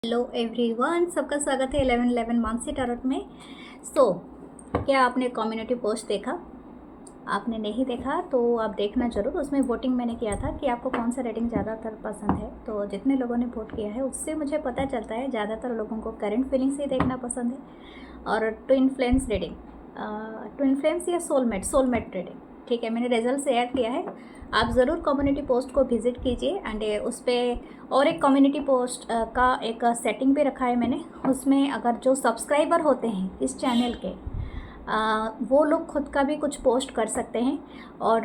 Hello everyone, सबका स्वागत है 1111 मानसी टैरोट में। क्या आपने कम्युनिटी पोस्ट देखा? आपने नहीं देखा तो आप देखना ज़रूर। उसमें वोटिंग मैंने किया था कि आपको कौन सा रेटिंग ज़्यादातर पसंद है। तो जितने लोगों ने वोट किया है उससे मुझे पता चलता है ज़्यादातर लोगों को करंट फीलिंग्स ही देखना पसंद है और twin flames reading, twin flames या सोलमेट रीडिंग। ठीक है, मैंने रिजल्ट शेयर किया है। आप ज़रूर कम्युनिटी पोस्ट को विज़िट कीजिए एंड उस पर और एक कम्युनिटी पोस्ट का एक सेटिंग भी रखा है मैंने। उसमें अगर जो सब्सक्राइबर होते हैं इस चैनल के, वो लोग खुद का भी कुछ पोस्ट कर सकते हैं और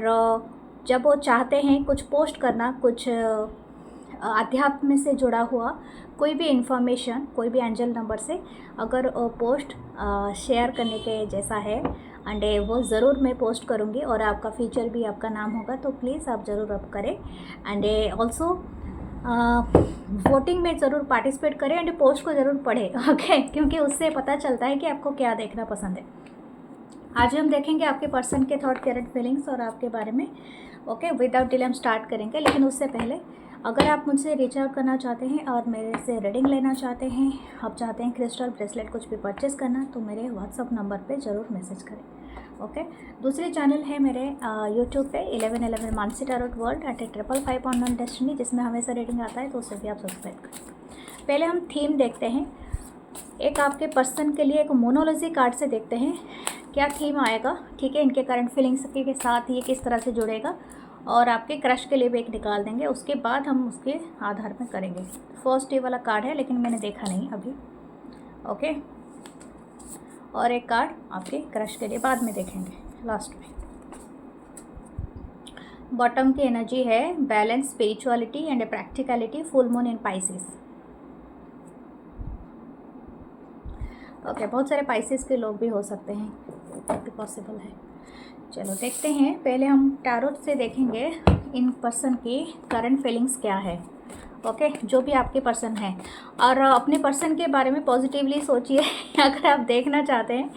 जब वो चाहते हैं कुछ पोस्ट करना, कुछ अध्यात्म से जुड़ा हुआ कोई भी इंफॉर्मेशन, कोई भी एंजल नंबर से अगर पोस्ट शेयर करने के जैसा है एंड वो ज़रूर मैं पोस्ट करूँगी और आपका फीचर भी आपका नाम होगा, तो प्लीज़ आप ज़रूर अब करें एंड ऑल्सो वोटिंग में ज़रूर पार्टिसिपेट करें एंड पोस्ट को ज़रूर पढ़ें। ओके, क्योंकि उससे पता चलता है कि आपको क्या देखना पसंद है। आज हम देखेंगे आपके पर्सन के थॉट, करंट फीलिंग्स और आपके बारे में। ओके, विदाउट डिले हम स्टार्ट करेंगे, लेकिन उससे पहले अगर आप मुझसे रीच आउट करना चाहते हैं और मेरे से रीडिंग लेना चाहते हैं, आप चाहते हैं क्रिस्टल ब्रेसलेट कुछ भी परचेस करना, तो मेरे व्हाट्सअप नंबर पे ज़रूर मैसेज करें। ओके, दूसरे चैनल है मेरे यूट्यूब पे 1111 Mansi tarot world at 555 on destiny, जिसमें हमेशा रीडिंग आता है, तो उससे भी आप सब्सक्राइब करें। पहले हम थीम देखते हैं। एक आपके पर्सन के लिए एक मोनोलॉजी कार्ड से देखते हैं क्या थीम आएगा। ठीक है, इनके करंट फीलिंग्स के साथ ये किस तरह से जुड़ेगा, और आपके क्रश के लिए भी एक निकाल देंगे। उसके बाद हम उसके आधार पर करेंगे। फर्स्ट ये वाला कार्ड है, लेकिन मैंने देखा नहीं अभी। ओके, और एक कार्ड आपके क्रश के लिए बाद में देखेंगे लास्ट में। बॉटम की एनर्जी है balance, spirituality and practicality, full moon in Pisces. Okay, बहुत सारे पाइसेस के लोग भी हो सकते हैं, भी पॉसिबल है। चलो देखते हैं। पहले हम टैरोट से देखेंगे इन पर्सन की करंट फीलिंग्स क्या है। ओके, जो भी आपके पर्सन है, और अपने पर्सन के बारे में पॉजिटिवली सोचिए। अगर आप देखना चाहते हैं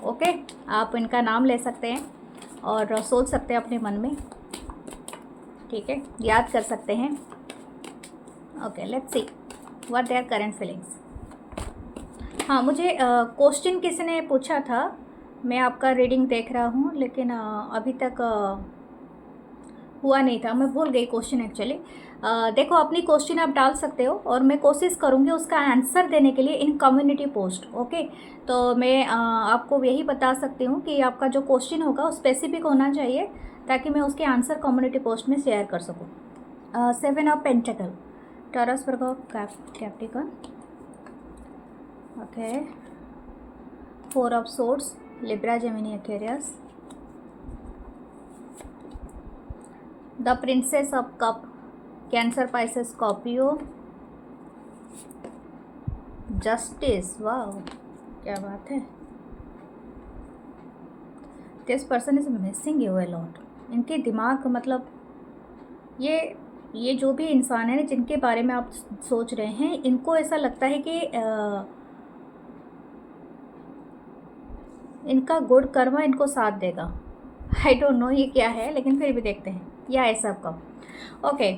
ओके, आप इनका नाम ले सकते हैं और सोच सकते हैं अपने मन में। ठीक है, याद कर सकते हैं। Okay, let's see what their current feelings. हाँ, मुझे क्वेश्चन किसी ने पूछा था, मैं आपका रीडिंग देख रहा हूँ, लेकिन अभी तक हुआ नहीं था, मैं भूल गई क्वेश्चन एक्चुअली। देखो, अपनी क्वेश्चन आप डाल सकते हो और मैं कोशिश करूँगी उसका आंसर देने के लिए इन कम्युनिटी पोस्ट। ओके, तो मैं आपको यही बता सकती हूँ कि आपका जो क्वेश्चन होगा वो स्पेसिफिक होना चाहिए, ताकि मैं उसके आंसर कम्युनिटी पोस्ट में शेयर कर सकूँ। 7 of pentacle, Taurus, Virgo, Capricorn. Okay, 4 of swords, Libra, Gemini, Aquarius. The princess of cup, Cancer, Pisces, Scorpio. Justice, वाह क्या बात है। This person is missing you a lot. इनके दिमाग, मतलब ये जो भी इंसान है जिनके बारे में आप सोच रहे हैं, इनको ऐसा लगता है कि इनका गुड कर्म इनको साथ देगा। आई डोंट नो ये क्या है, लेकिन फिर भी देखते हैं। या ऐसा आपका okay,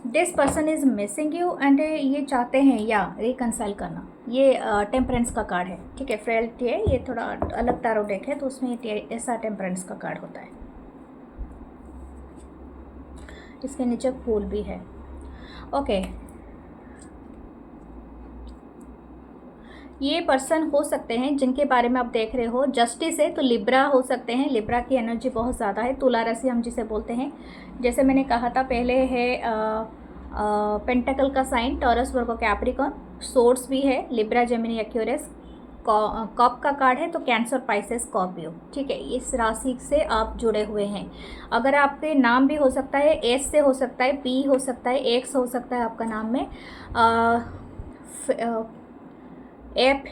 this person is missing you and ये चाहते हैं या रिकनसाइल करना। ये टेम्परेंस का कार्ड है। ठीक है, फ्रेलिटी है, ये थोड़ा अलग टैरो डेक है, तो उसमें ऐसा टेम्परेंस का कार्ड होता है। इसके नीचे फूल भी है। ओके, ये पर्सन हो सकते हैं जिनके बारे में आप देख रहे हो जस्टिस है, तो लिब्रा हो सकते हैं। लिब्रा की एनर्जी बहुत ज़्यादा है। तुला राशि हम जिसे बोलते हैं, जैसे मैंने कहा था पहले, है पेंटाकल का sign, taurus, Virgo, Capricorn. Source भी है, लिब्रा, जेमिनी, एक्वेरियस। कप का कार्ड है, तो कैंसर, पाइसेस, स्कॉर्पियो। ठीक है, इस राशि से आप जुड़े हुए हैं। अगर आपके नाम भी हो सकता है, एस से हो सकता है, पी हो सकता है, एक्स हो सकता है आपका नाम में, एफ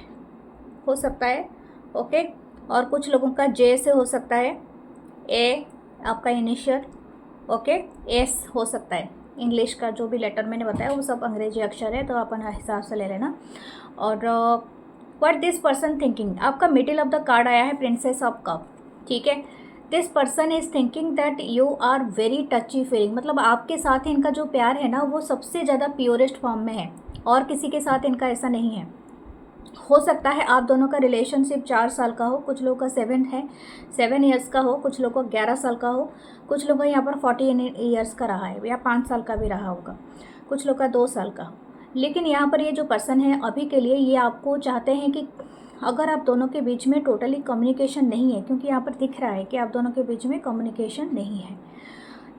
हो सकता है। ओके, और कुछ लोगों का जे से हो सकता है, ए आपका इनिशियल। ओके, एस हो सकता है। इंग्लिश का जो भी लेटर मैंने बताया वो सब अंग्रेजी अक्षर है, तो अपना हिसाब से ले लेना। और व्हाट दिस पर्सन थिंकिंग, आपका मिडिल ऑफ द कार्ड आया है प्रिंसेस ऑफ कप। ठीक है, this person is thinking that you are very touchy feeling, मतलब आपके साथ इनका जो प्यार है ना वो सबसे ज़्यादा प्योरेस्ट फॉर्म में है, और किसी के साथ इनका ऐसा नहीं है। हो सकता है आप दोनों का रिलेशनशिप 4 साल का हो, कुछ लोगों का 7 ईयर्स का हो, कुछ लोगों का 11 साल का हो, कुछ लोगों का यहाँ पर 14 ईयर्स का रहा है, या 5 साल का भी रहा होगा, कुछ लोग का 2 साल का हो। लेकिन यहाँ पर ये जो पर्सन है अभी के लिए ये आपको चाहते हैं कि अगर आप दोनों के बीच में टोटली कम्युनिकेशन नहीं है, क्योंकि यहाँ पर दिख रहा है कि आप दोनों के बीच में कम्युनिकेशन नहीं है,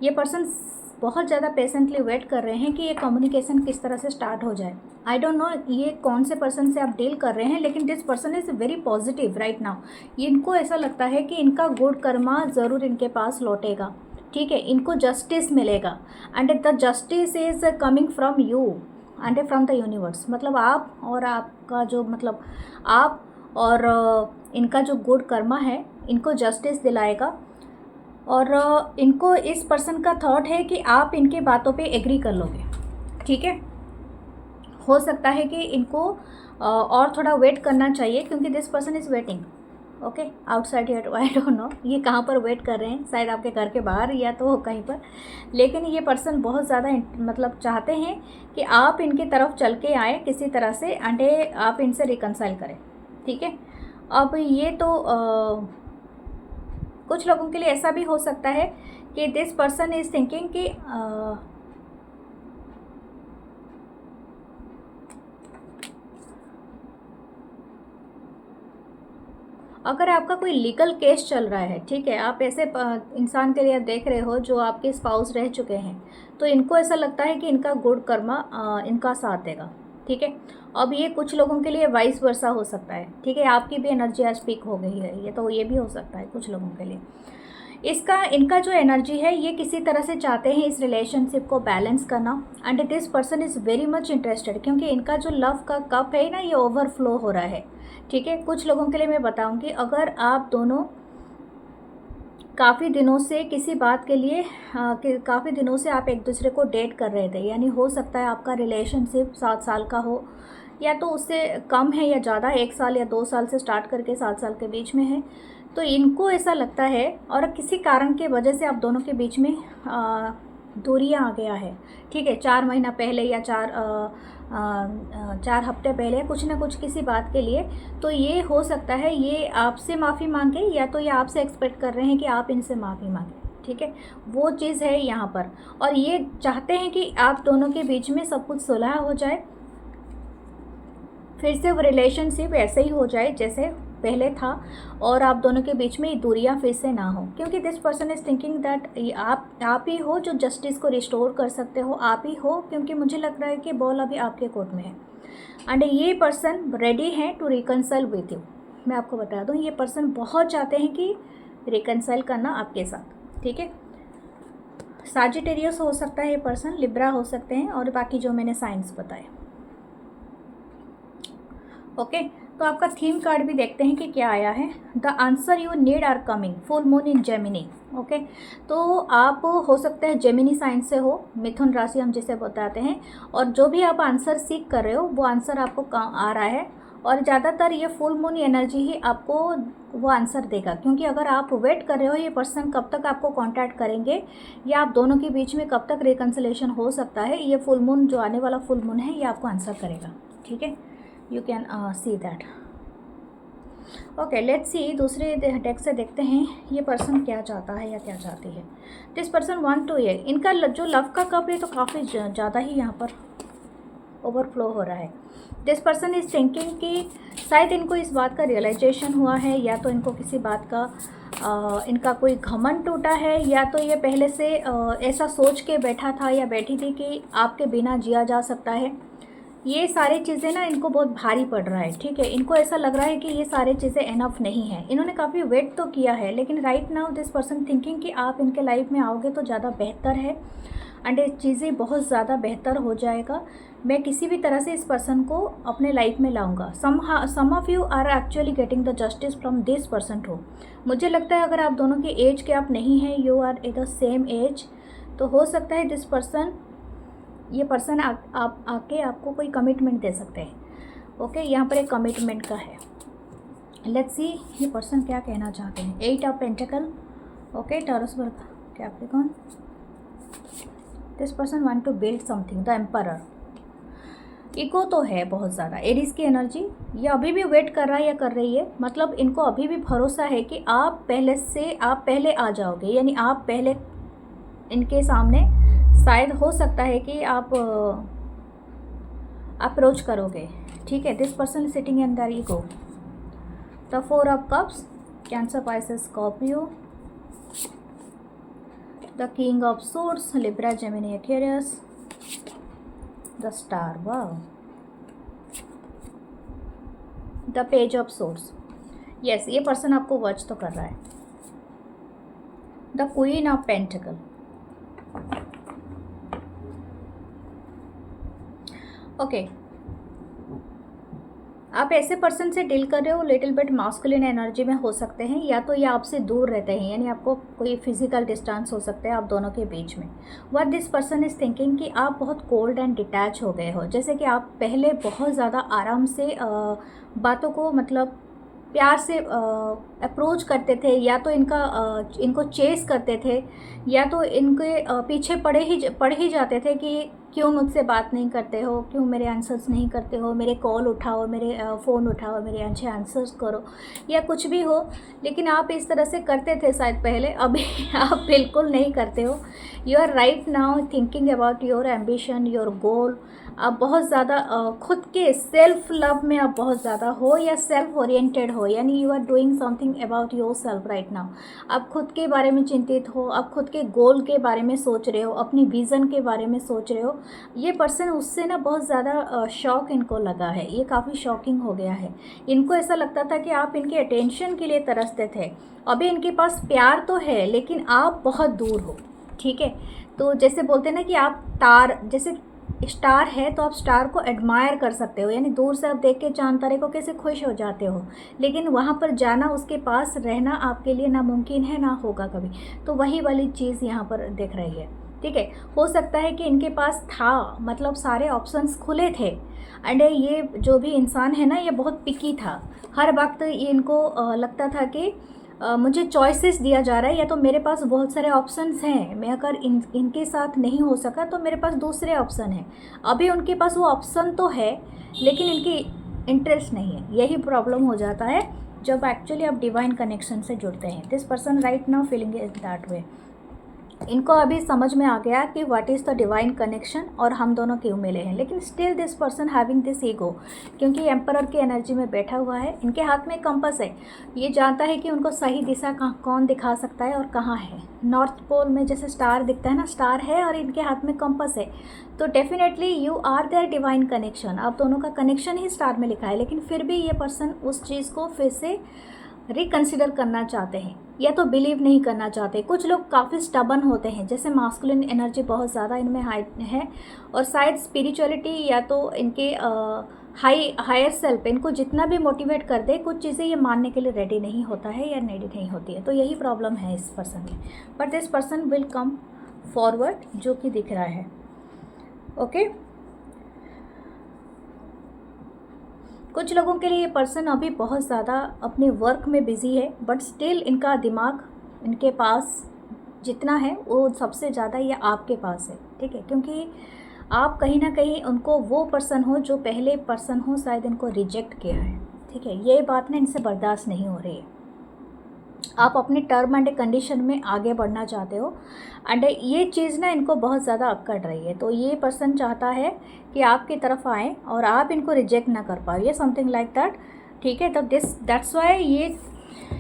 ये पर्सन बहुत ज़्यादा पेशेंटली वेट कर रहे हैं कि ये कम्युनिकेशन किस तरह से स्टार्ट हो जाए। आई डोंट नो ये कौन से पर्सन से आप डील कर रहे हैं, लेकिन this person is very positive right now. इनको ऐसा लगता है कि इनका गुड कर्मा ज़रूर इनके पास लौटेगा, ठीक है, इनको जस्टिस मिलेगा, and the justice is coming from you and from the universe. मतलब आप और आपका जो मतलब आप और इनका जो गुड कर्मा है इनको जस्टिस दिलाएगा, और इनको इस पर्सन का थॉट है कि आप इनके बातों पे एग्री कर लोगे, ठीक है। हो सकता है कि इनको और थोड़ा वेट करना चाहिए, क्योंकि this person is waiting okay outside your, I don't know ये कहाँ पर वेट कर रहे हैं, शायद आपके घर के बाहर या तो कहीं पर। लेकिन ये पर्सन बहुत ज़्यादा मतलब चाहते हैं कि आप इनकी तरफ चल के आए किसी तरह से, एंड आप इनसे रिकनसाइल करें, ठीक है। अब ये तो कुछ लोगों के लिए ऐसा भी हो सकता है कि दिस पर्सन इज़ थिंकिंग कि अगर आपका कोई लीगल केस चल रहा है, ठीक है, आप ऐसे इंसान के लिए आप देख रहे हो जो आपके स्पाउस रह चुके हैं, तो इनको ऐसा लगता है कि इनका गुड कर्मा इनका साथ देगा, ठीक है। अब ये कुछ लोगों के लिए वाइस वर्सा हो सकता है, ठीक है, आपकी भी एनर्जी आज पीक हो गई है, ये तो ये भी हो सकता है कुछ लोगों के लिए। इसका इनका जो एनर्जी है ये किसी तरह से चाहते हैं इस रिलेशनशिप को बैलेंस करना, and this person is very much interested, क्योंकि इनका जो लव का कप है ना ये ओवरफ्लो हो रहा है, ठीक है। कुछ लोगों के लिए मैं बताऊंगी, अगर आप दोनों काफ़ी दिनों से किसी बात के लिए काफ़ी दिनों से आप एक दूसरे को डेट कर रहे थे, यानी हो सकता है आपका रिलेशनशिप 7 साल का हो, या तो उससे कम है या ज़्यादा, 1 साल या 2 साल से स्टार्ट करके 7 साल के बीच में है, तो इनको ऐसा लगता है, और किसी कारण के वजह से आप दोनों के बीच में दूरियां आ गया है, ठीक है, 4 महीना पहले या 4 हफ्ते पहले कुछ ना कुछ किसी बात के लिए, तो ये हो सकता है ये आपसे माफ़ी मांगे, या तो ये आपसे एक्सपेक्ट कर रहे हैं कि आप इनसे माफ़ी मांगे, ठीक है, वो चीज़ है यहाँ पर। और ये चाहते हैं कि आप दोनों के बीच में सब कुछ सुलह हो जाए, फिर से वो रिलेशनशिप ऐसे ही हो जाए जैसे पहले था, और आप दोनों के बीच में दूरियां फिर से ना हो, क्योंकि this person is thinking that आप ही हो जो जस्टिस को रिस्टोर कर सकते हो, आप ही हो, क्योंकि मुझे लग रहा है कि बॉल अभी आपके कोर्ट में है, एंड ये पर्सन रेडी है टू रिकनसाइल विथ यू। मैं आपको बता दूं ये पर्सन बहुत चाहते हैं कि रिकनसाइल करना आपके साथ, ठीक है। साजिटेरियस हो सकता है ये पर्सन, लिब्रा हो सकते हैं, और बाकी जो मैंने साइंस बताए, ओके। तो आपका थीम कार्ड भी देखते हैं कि क्या आया है। The answer you need are coming, full moon in Gemini, okay. तो आप हो सकते हैं जेमिनी साइन से हो, मिथुन राशि हम जिसे बताते हैं, और जो भी आप आंसर सीख कर रहे हो वो आंसर आपको आ रहा है, और ज़्यादातर ये फुल मून एनर्जी ही आपको वो आंसर देगा, क्योंकि अगर आप वेट कर रहे हो ये पर्सन कब तक आपको कांटेक्ट करेंगे, या आप दोनों के बीच में कब तक रिकन्सिलेशन हो सकता है, ये फुल मून जो आने वाला फुल मून है ये आपको आंसर करेगा, ठीक है। You can see that, okay. Let's सी, दूसरे डेक से देखते हैं ये पर्सन क्या चाहता है या क्या चाहती है। दिस पर्सन वांट टू, ये इनका जो लव का कप है तो काफ़ी ज़्यादा ही यहाँ पर ओवरफ्लो हो रहा है। दिस पर्सन इज़ थिंकिंग कि शायद इनको इस बात का रियलाइजेशन हुआ है, या तो इनको किसी बात का इनका कोई घमंड टूटा है, या तो ये पहले से ऐसा सोच के बैठा था या बैठी थी कि आपके बिना जिया जा सकता है। ये सारी चीज़ें ना इनको बहुत भारी पड़ रहा है, ठीक है। इनको ऐसा लग रहा है कि ये सारी चीज़ें एनफ नहीं है, इन्होंने काफ़ी वेट तो किया है, लेकिन right now this person thinking कि आप इनके लाइफ में आओगे तो ज़्यादा बेहतर है, एंड ये चीज़ें बहुत ज़्यादा बेहतर हो जाएगा। मैं किसी भी तरह से इस पर्सन को अपने लाइफ में लाऊंगा। Some of you are actually getting the justice from this person too. मुझे लगता है अगर आप दोनों की एज के आप नहीं हैं, you are in the same age, तो हो सकता है दिस पर्सन, ये पर्सन आप आके आपको कोई कमिटमेंट दे सकते हैं, ओके। यहाँ पर एक कमिटमेंट का है। लेट्स सी ये पर्सन क्या कहना चाहते हैं। 8 of pentacle, okay, Taurus work Capricorn, this person want to build something, the emperor. इको तो है बहुत ज़्यादा, एरीज की एनर्जी, ये अभी भी वेट कर रहा है या कर रही है, मतलब इनको अभी भी भरोसा है कि आप पहले आ जाओगे, यानी आप पहले इनके सामने शायद हो सकता है कि आप अप्रोच करोगे, ठीक है। This person sitting in the ego, the 4 of cups, Cancer, Pisces, Scorpio, the king of swords, Libra, Gemini, Aquarius, the star, wow, the page of swords, yes, ये पर्सन आपको वॉच तो कर रहा है, the queen of pentacle, okay. आप ऐसे person से deal कर रहे हो, लिटिल बिट मास्कुलिन एनर्जी में हो सकते हैं, या तो ये आपसे दूर रहते हैं, यानी आपको कोई फिजिकल डिस्टेंस हो सकता है आप दोनों के बीच में। What this person is thinking कि आप बहुत कोल्ड एंड डिटैच हो गए हो, जैसे कि आप पहले बहुत ज़्यादा आराम से बातों को मतलब प्यार से अप्रोच करते थे, या तो इनको चेस करते थे, या तो इनके पीछे पड़ ही जाते थे कि क्यों मुझसे बात नहीं करते हो, क्यों मेरे आंसर्स नहीं करते हो, मेरे कॉल उठाओ, मेरे फ़ोन उठाओ, मेरे अच्छे आंसर्स करो, या कुछ भी हो। लेकिन आप इस तरह से करते थे शायद पहले, अभी आप बिल्कुल नहीं करते हो। You are right now thinking about your ambition, your goal. आप बहुत ज़्यादा खुद के सेल्फ लव में आप बहुत ज़्यादा हो, या सेल्फ ओरिएंटेड हो, यानी you are doing something about yourself right now. आप खुद के बारे में चिंतित हो, आप खुद के गोल के बारे में सोच रहे हो, अपनी विज़न के बारे में सोच रहे हो। ये पर्सन उससे ना बहुत ज़्यादा शॉक इनको लगा है, ये काफ़ी शॉकिंग हो गया है। इनको ऐसा लगता था कि आप इनके अटेंशन के लिए तरसते थे, अभी इनके पास प्यार तो है लेकिन आप बहुत दूर हो, ठीक है। तो जैसे बोलते हैं ना कि आप तार, जैसे स्टार है तो आप स्टार को एडमायर कर सकते हो, यानी दूर से आप देख के चांद तारे को कैसे खुश हो जाते हो, लेकिन वहाँ पर जाना, उसके पास रहना आपके लिए नामुमकिन है, ना होगा कभी। तो वही वाली चीज़ यहाँ पर दिख रही है, ठीक है। हो सकता है कि इनके पास था, मतलब सारे ऑप्शंस खुले थे, एंड ये जो भी इंसान है ना, ये बहुत पिकी था। हर वक्त ये इनको लगता था कि मुझे चॉइसेस दिया जा रहा है, या तो मेरे पास बहुत सारे ऑप्शंस हैं, मैं अगर इनके साथ नहीं हो सका तो मेरे पास दूसरे ऑप्शन हैं। अभी उनके पास वो ऑप्शन तो है लेकिन इनकी इंटरेस्ट नहीं है, यही प्रॉब्लम हो जाता है जब एक्चुअली आप डिवाइन कनेक्शन से जुड़ते हैं। This person right now feeling is that way. इनको अभी समझ में आ गया कि what is the divine connection और हम दोनों क्यों मिले हैं, लेकिन still this person having this ego, क्योंकि एम्परर की एनर्जी में बैठा हुआ है। इनके हाथ में कंपास है, ये जानता है कि उनको सही दिशा कौन दिखा सकता है और कहाँ है। नॉर्थ पोल में जैसे स्टार दिखता है ना, स्टार है और इनके हाथ में कंपास है, तो definitely you are their divine connection. आप दोनों का कनेक्शन ही स्टार में लिखा है, लेकिन फिर भी ये पर्सन उस चीज़ को फिर से रिकन्सिडर करना चाहते हैं, या तो बिलीव नहीं करना चाहते। कुछ लोग काफ़ी स्टबन होते हैं, जैसे मास्कुलिन एनर्जी बहुत ज़्यादा इनमें हाई है, और शायद स्पिरिचुअलिटी या तो इनके हायर सेल्फ इनको जितना भी मोटिवेट कर दे, कुछ चीज़ें ये मानने के लिए रेडी नहीं होता है या रेडी नहीं होती है। तो यही प्रॉब्लम है इस पर्सन में, but this person will come forward, जो कि दिख रहा है। ओके, कुछ लोगों के लिए ये पर्सन अभी बहुत ज़्यादा अपने वर्क में बिज़ी है, बट स्टिल इनका दिमाग इनके पास जितना है वो सबसे ज़्यादा ये आपके पास है, ठीक है। क्योंकि आप कहीं ना कहीं उनको वो पर्सन हो जो पहले पर्सन हो शायद इनको रिजेक्ट किया है, ठीक है। ये बात ना इनसे बर्दाश्त नहीं हो रही है। आप अपने टर्म एंड कंडीशन में आगे बढ़ना चाहते हो, एंड ये चीज़ ना इनको बहुत ज़्यादा अकड़ रही है। तो ये पर्सन चाहता है कि आपकी तरफ आएँ और आप इनको रिजेक्ट ना कर पाओ, ये समथिंग लाइक दैट, ठीक है। तो दैट्स वाई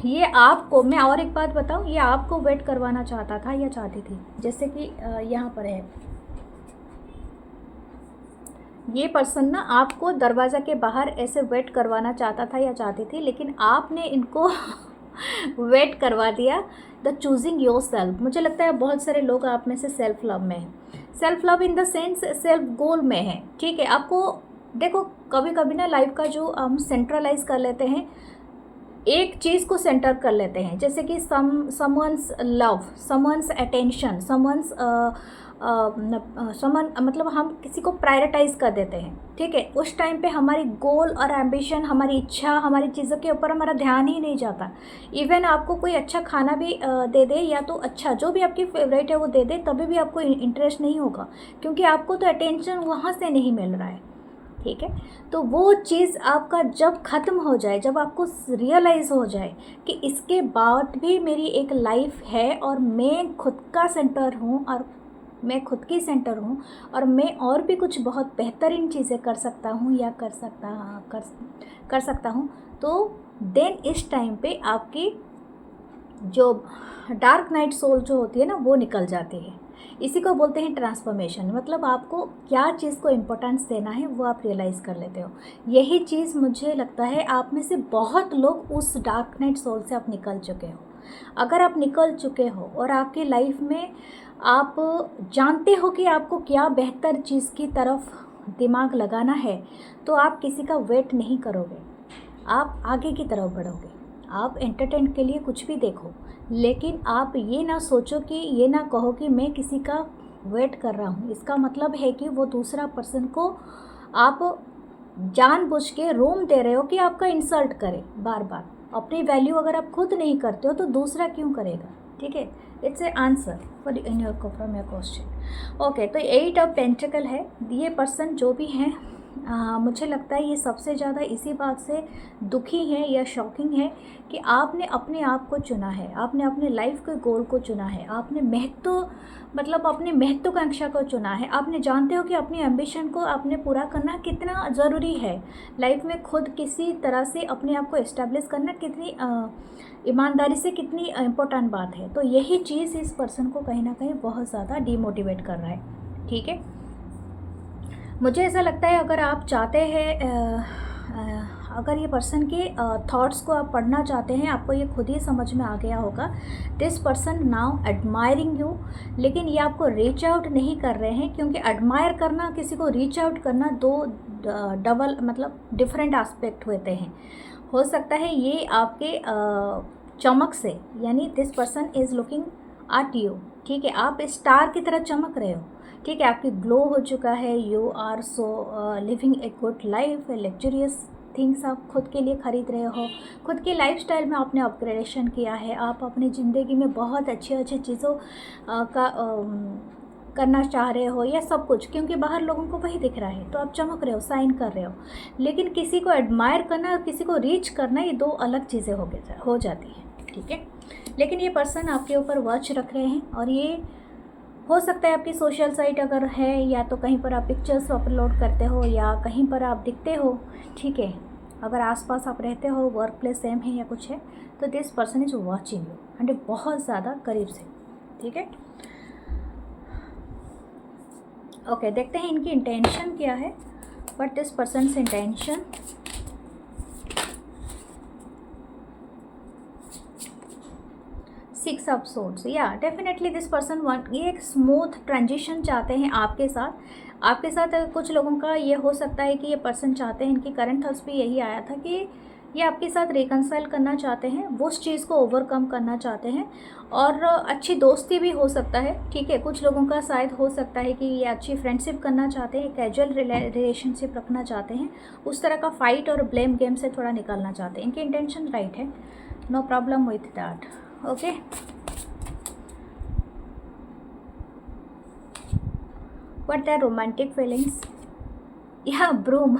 ये आपको, मैं और एक बात बताऊँ, ये आपको वेट करवाना चाहता था या चाहती थी। जैसे कि यहाँ पर है, ये पर्सन ना आपको दरवाज़ा के बाहर ऐसे वेट करवाना चाहता था या चाहती थी, लेकिन आपने इनको वेट करवा दिया। द चूजिंग योर सेल्फ, मुझे लगता है बहुत सारे लोग आप में से सेल्फ लव में हैं, self love in the sense self goal में है, ठीक है। आपको देखो, कभी कभी ना लाइफ का जो हम सेंट्रलाइज कर लेते हैं, एक चीज़ को सेंटर कर लेते हैं, जैसे कि someone's love, someone's attention, someone's समन मतलब हम किसी को प्रायोरिटाइज़ कर देते हैं, ठीक है। उस टाइम पे हमारी गोल और एम्बिशन, हमारी इच्छा, हमारी चीज़ों के ऊपर हमारा ध्यान ही नहीं जाता। इवन आपको कोई अच्छा खाना भी दे दे, या तो अच्छा जो भी आपकी फेवरेट है वो दे दे, तभी भी आपको इंटरेस्ट नहीं होगा, क्योंकि आपको तो अटेंशन वहाँ से नहीं मिल रहा है, ठीक है। तो वो चीज़ आपका जब ख़त्म हो जाए, जब आपको रियलाइज़ हो जाए कि इसके बाद भी मेरी एक लाइफ है और मैं खुद का सेंटर हूँ, और मैं खुद की सेंटर हूँ, और मैं और भी कुछ बहुत बेहतरीन चीज़ें कर सकता हूँ या कर सकता हूँ, तो देन इस टाइम पे आपकी जो डार्क नाइट सोल जो होती है ना, वो निकल जाती है। इसी को बोलते हैं ट्रांसफॉर्मेशन। मतलब आपको क्या चीज़ को इम्पोर्टेंस देना है वो आप रियलाइज़ कर लेते हो। यही चीज़ मुझे लगता है आप में से बहुत लोग उस डार्क नाइट सोल से आप निकल चुके हो। अगर आप निकल चुके हो और आपकी लाइफ में आप जानते हो कि आपको क्या बेहतर चीज़ की तरफ दिमाग लगाना है, तो आप किसी का वेट नहीं करोगे, आप आगे की तरफ बढ़ोगे। आप एंटरटेन के लिए कुछ भी देखो, लेकिन आप ये ना सोचो कि ये ना कहो कि मैं किसी का वेट कर रहा हूँ। इसका मतलब है कि वो दूसरा पर्सन को आप जानबूझ के रूम दे रहे हो कि आपका इंसल्ट करे बार बार। अपनी वैल्यू अगर आप खुद नहीं करते हो तो दूसरा क्यों करेगा, ठीक है। It's A answer for in your from your question. Okay, तो 8 ऑफ पेंटिकल है। ये पर्सन जो भी हैं, मुझे लगता है ये सबसे ज़्यादा इसी बात से दुखी है या शॉकिंग है कि आपने अपने आप को चुना है, आपने अपने लाइफ के गोल को चुना है, आपने मतलब अपनी महत्वाकांक्षा को चुना है। आपने जानते हो कि अपनी एम्बिशन को आपने पूरा करना कितना ज़रूरी है लाइफ में। खुद किसी तरह से अपने आप को इस्टेब्लिश करना कितनी ईमानदारी से कितनी इम्पोर्टेंट बात है। तो यही चीज़ इस पर्सन को कहीं ना कहीं बहुत ज़्यादा डीमोटिवेट कर रहा है, ठीक है। मुझे ऐसा लगता है अगर आप चाहते हैं अगर ये पर्सन के थॉट्स को आप पढ़ना चाहते हैं, आपको ये खुद ही समझ में आ गया होगा। This person now admiring you, लेकिन ये आपको रीच आउट नहीं कर रहे हैं, क्योंकि एडमायर करना, किसी को रीच आउट करना, दो डबल मतलब डिफरेंट एस्पेक्ट होते हैं। हो सकता है ये आपके चमक से, यानी this person is looking at you, ठीक है। आप स्टार की तरह चमक रहे हो, ठीक है। आपकी ग्लो हो चुका है, you are so living a good life, a luxurious things आप खुद के लिए ख़रीद रहे हो, खुद की लाइफस्टाइल में आपने अपग्रेडेशन किया है, आप अपनी ज़िंदगी में बहुत अच्छी अच्छी चीज़ों का करना चाह रहे हो, या सब कुछ, क्योंकि बाहर लोगों को वही दिख रहा है, तो आप चमक रहे हो, साइन कर रहे हो। लेकिन किसी को एडमायर करना और किसी को रीच करना, ये दो अलग चीज़ें हो जाती हैं, ठीक है। लेकिन ये पर्सन आपके ऊपर वॉच रख रहे हैं, और ये हो सकता है आपकी सोशल साइट अगर है, या तो कहीं पर आप पिक्चर्स अपलोड करते हो, या कहीं पर आप दिखते हो, ठीक है। अगर आसपास आप रहते हो, वर्क प्लेस सेम है या कुछ है, तो this person is watching you and बहुत ज़्यादा करीब से, ठीक है। ओके, देखते हैं इनकी इंटेंशन क्या है। But this persons intention, six of swords, या डेफिनेटली दिस पर्सन ये एक स्मूथ ट्रांजिशन चाहते हैं आपके साथ। कुछ लोगों का ये हो सकता है कि ये पर्सन चाहते हैं, इनकी करंट थॉट्स भी यही आया था कि ये आपके साथ रिकंसाइल करना चाहते हैं, वो उस चीज़ को ओवरकम करना चाहते हैं, और अच्छी दोस्ती भी हो सकता है, ठीक है। कुछ लोगों का शायद हो सकता है कि ये अच्छी फ्रेंडशिप करना चाहते हैं, कैजुअल रिलेशनशिप रखना चाहते हैं, उस तरह का फाइट और ब्लेम गेम से थोड़ा निकालना चाहते हैं। इनकी इंटेंशन राइट है, no problem with that, okay. What the romantic feelings, या ब्रूम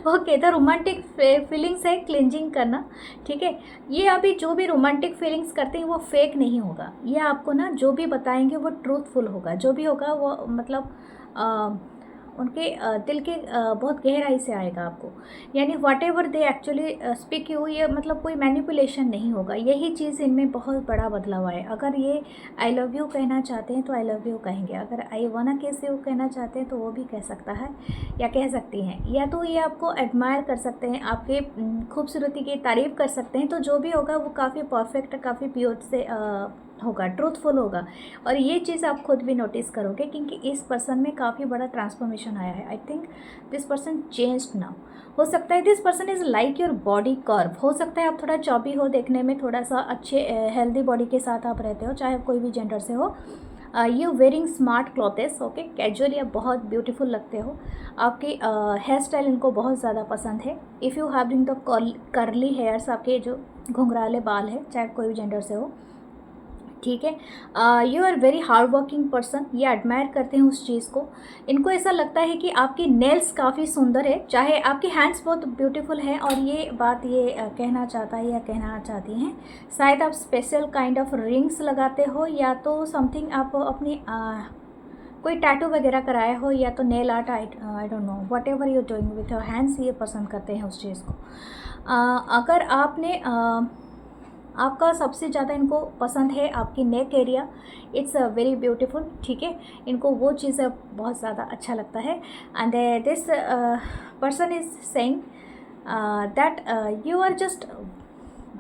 ओके, द रोमांटिक फीलिंग्स है क्लिंजिंग करना, ठीक है। ये अभी जो भी रोमांटिक फीलिंग्स करते हैं वो फेक नहीं होगा, ये आपको ना जो भी बताएंगे वो ट्रूथफुल होगा, जो भी होगा वो मतलब उनके दिल के बहुत गहराई से आएगा आपको, यानी what ever they actually speak you, ये मतलब कोई मैनिपुलेशन नहीं होगा। यही चीज़ इनमें बहुत बड़ा बदलाव आए। अगर ये आई लव यू कहना चाहते हैं तो आई लव यू कहेंगे, अगर आई वाना किस यू कहना चाहते हैं तो वो भी कह सकता है या कह सकती हैं, या तो ये आपको एडमायर कर सकते हैं, आपके खूबसूरती की तारीफ़ कर सकते हैं। तो जो भी होगा वो काफ़ी परफेक्ट, काफ़ी प्योर से होगा, ट्रूथफुल होगा। और ये चीज़ आप खुद भी नोटिस करोगे, क्योंकि इस पर्सन में काफ़ी बड़ा ट्रांसफॉर्मेशन आया है। I think this person changed now. हो सकता है this person is like your body curve, हो सकता है आप थोड़ा चौबी हो देखने में, थोड़ा सा अच्छे हेल्दी बॉडी के साथ आप रहते हो, चाहे कोई भी जेंडर से हो। You wearing smart clothes, okay, casually आप बहुत ब्यूटीफुल लगते हो। आपकी हेयर स्टाइल इनको बहुत ज़्यादा पसंद है। If you having the curly hairs, आपके जो घुंघराले बाल है, चाहे कोई भी जेंडर से हो, ठीक है। You are very hard working person, ये एडमायर करते हैं उस चीज़ को। इनको ऐसा लगता है कि आपकी नेल्स काफ़ी सुंदर है, चाहे आपकी हैंड्स बहुत ब्यूटीफुल हैं, और ये बात ये कहना चाहता है या कहना चाहती हैं, शायद आप स्पेशल काइंड ऑफ रिंग्स लगाते हो, या तो समथिंग आप अपनी कोई टैटू वगैरह कराए हो, या तो nail art, I don't know, what ever you doing with your hands, ये पसंद करते हैं उस चीज़ को। अगर आपने आपका सबसे ज़्यादा इनको पसंद है आपकी neck area, it's very beautiful, ठीक है। इनको वो चीज़ बहुत ज़्यादा अच्छा लगता है। And this person is saying that you are just,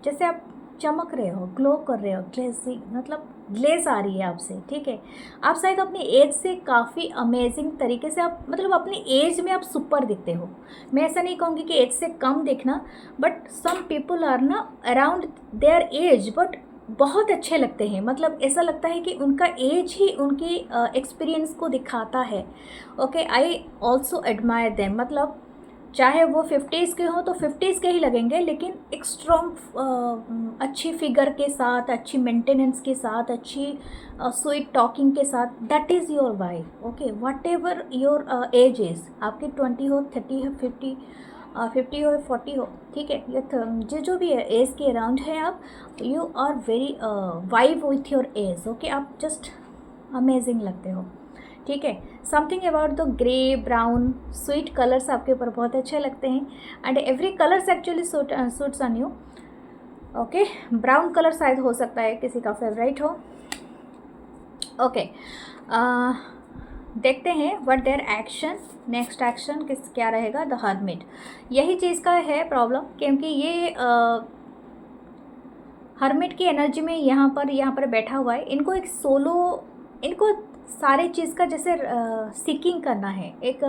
जैसे आप चमक रहे हो, ग्लो कर रहे हो, ग्लेजिंग, मतलब ग्लेज आ रही है आपसे, ठीक है। आप शायद अपनी एज से काफ़ी अमेजिंग तरीके से, आप मतलब अपनी एज में आप सुपर दिखते हो। मैं ऐसा नहीं कहूँगी कि एज से कम दिखना, बट सम पीपल आर ना अराउंड देयर एज, बट बहुत अच्छे लगते हैं। मतलब ऐसा लगता है कि उनका एज ही उनकी एक्सपीरियंस को दिखाता है। Okay, I also admire them, मतलब चाहे वो 50s के हों तो 50s के ही लगेंगे, लेकिन एक स्ट्रॉन्ग अच्छी फिगर के साथ, अच्छी मेंटेनेंस के साथ, अच्छी स्वीट टॉकिंग के साथ, that is your wife. Okay, what ever your age is, आपकी 20 हो, 30 हो, 50 हो, 40 हो, ठीक है, या जो भी एज के अराउंड है आप, you are very vibe with your age. Okay, आप जस्ट अमेजिंग लगते हो, ठीक है। Something about the grey brown sweet colours आपके ऊपर बहुत अच्छे लगते हैं, and every colours actually suits on you. Okay, brown colour शायद हो सकता है किसी का फेवरेट हो। ओके, देखते हैं what their action, next action क्या रहेगा। द हर्मिट, यही चीज़ का है प्रॉब्लम, क्योंकि ये हर्मिट की एनर्जी में यहाँ पर बैठा हुआ है। इनको एक सोलो, इनको सारे चीज़ का जैसे सीकिंग करना है, एक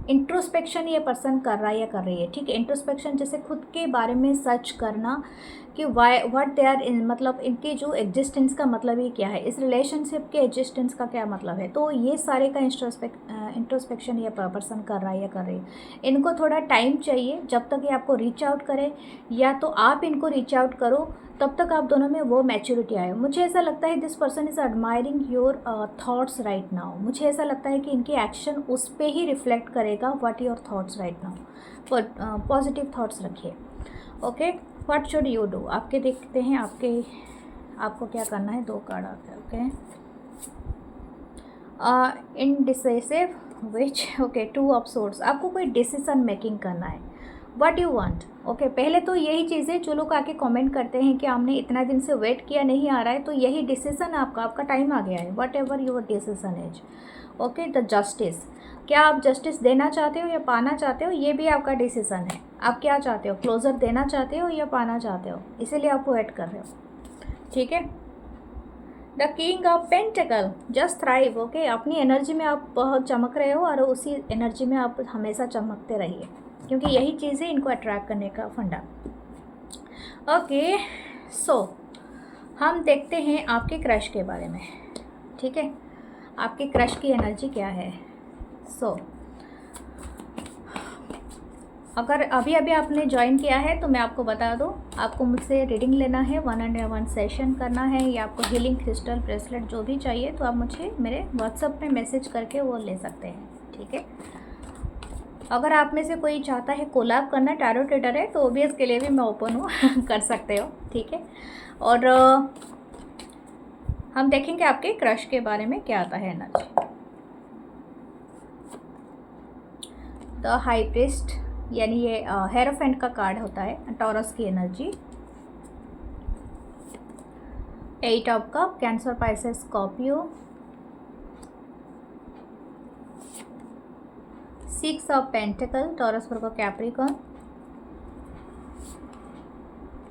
इंट्रोस्पेक्शन ये पर्सन कर रहा है या कर रही है, ठीक है। इंट्रोस्पेक्शन जैसे खुद के बारे में सर्च करना कि why what they are in, मतलब इनके जो एग्जिस्टेंस का मतलब ही क्या है, इस रिलेशनशिप के एग्जिस्टेंस का क्या मतलब है। तो ये सारे का इंट्रोस्पेक्शन ये पर्सन कर रहा है या कर रही है। इनको थोड़ा टाइम चाहिए जब तक ये आपको रीच आउट करे, या तो आप इनको रीच आउट करो, तब तक आप दोनों में वो मैच्योरिटी आए। मुझे ऐसा लगता है this person is admiring your thoughts right now. मुझे ऐसा लगता है कि इनकी एक्शन उस पर ही रिफ्लेक्ट करेगा, what your thoughts right now. Positive thoughts रखिए। Okay, what should you do, आपके देखते हैं आपको क्या करना है। 2 कार्ड आते हैं। Okay, indecisive which, okay, 2 of swords, आपको कोई डिसीजन मेकिंग करना है, व्हाट यू वांट। ओके, पहले तो यही चीज़ें जो लोग आके कमेंट करते हैं कि हमने इतना दिन से वेट किया, नहीं आ रहा है, तो यही डिसीजन आपका टाइम आ गया है, what ever your decision is. Okay, the justice, क्या आप जस्टिस देना चाहते हो या पाना चाहते हो, ये भी आपका डिसीजन है। आप क्या चाहते हो, क्लोजर देना चाहते हो या पाना चाहते हो, इसीलिए आप वेट कर रहे हो, ठीक है। The king of pentacle, just thrive. Okay, अपनी एनर्जी में आप बहुत चमक रहे हो, और उसी एनर्जी में आप हमेशा चमकते रहिए, क्योंकि यही चीज़ है इनको अट्रैक्ट करने का फंडा। ओके, सो हम देखते हैं आपके क्रश के बारे में, ठीक है। आपके क्रश की एनर्जी क्या है। सो अगर अभी आपने ज्वाइन किया है तो मैं आपको बता दूं, आपको मुझसे रीडिंग लेना है, 1-on-1 सेशन करना है, या आपको हीलिंग क्रिस्टल ब्रेसलेट जो भी चाहिए, तो आप मुझे मेरे व्हाट्सएप पे मैसेज करके वो ले सकते हैं, ठीक है। अगर आप में से कोई चाहता है कोलैब करना, टैरो ट्रेडर है, तो ओबियस के लिए भी मैं ओपन हूँ कर सकते हो, ठीक है। और हम देखेंगे आपके क्रश के बारे में क्या आता है एनर्जी। द हाई प्रीस्ट, यानी ये हेरोफेंट का कार्ड होता है, टॉरस की energy. 8 of cup, Cancer, Pisces, Scorpio. 6 of pentacle, Taurus, Virgo, Capricorn.